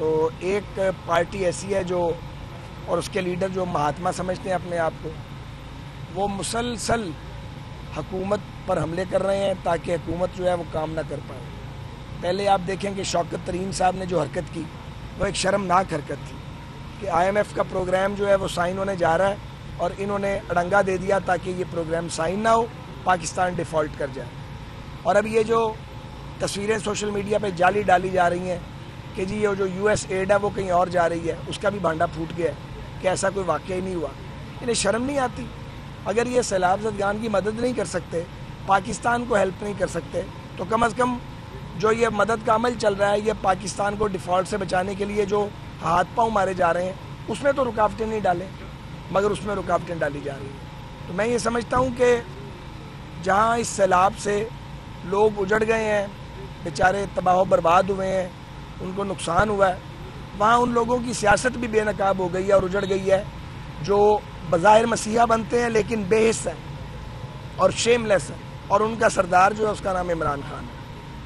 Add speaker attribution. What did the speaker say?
Speaker 1: تو ایک پارٹی ایسی ہے جو اور اس کے لیڈر جو مہاتما سمجھتے ہیں اپنے آپ کو، وہ مسلسل حکومت پر حملے کر رہے ہیں تاکہ حکومت جو ہے وہ کام نہ کر پائے۔ پہلے آپ دیکھیں کہ شوکت ترین صاحب نے جو حرکت کی وہ ایک شرمناک حرکت تھی کہ IMF کا پروگرام جو ہے وہ سائن ہونے جا رہا ہے اور انہوں نے اڑنگا دے دیا تاکہ یہ پروگرام سائن نہ ہو، پاکستان ڈیفالٹ کر جائے۔ اور اب یہ جو تصویریں سوشل میڈیا پہ جعلی ڈالی جا رہی ہیں کہ جی یہ جو US ایڈ ہے وہ کہیں اور جا رہی ہے، اس کا بھی بھانڈا پھوٹ گیا ہے کہ ایسا کوئی واقعہ ہی نہیں ہوا۔ انہیں شرم نہیں آتی؟ اگر یہ سیلاب زدگان کی مدد نہیں کر سکتے، پاکستان کو ہیلپ نہیں کر سکتے، تو کم از کم جو یہ مدد کا عمل چل رہا ہے، یہ پاکستان کو ڈیفالٹ سے بچانے کے لیے جو ہاتھ پاؤں مارے جا رہے ہیں اس میں تو رکاوٹیں نہیں ڈالیں، مگر اس میں رکاوٹیں ڈالی جا رہی ہیں۔ تو میں یہ سمجھتا ہوں کہ جہاں اس سیلاب سے لوگ اجڑ گئے ہیں، بیچارے تباہ و برباد ہوئے ہیں، ان کو نقصان ہوا ہے، وہاں ان لوگوں کی سیاست بھی بے نقاب ہو گئی ہے اور اجڑ گئی ہے جو بظاہر مسیحا بنتے ہیں لیکن بے حس ہیں اور شیم لیس ہیں، اور ان کا سردار جو ہے اس کا نام عمران خان ہے۔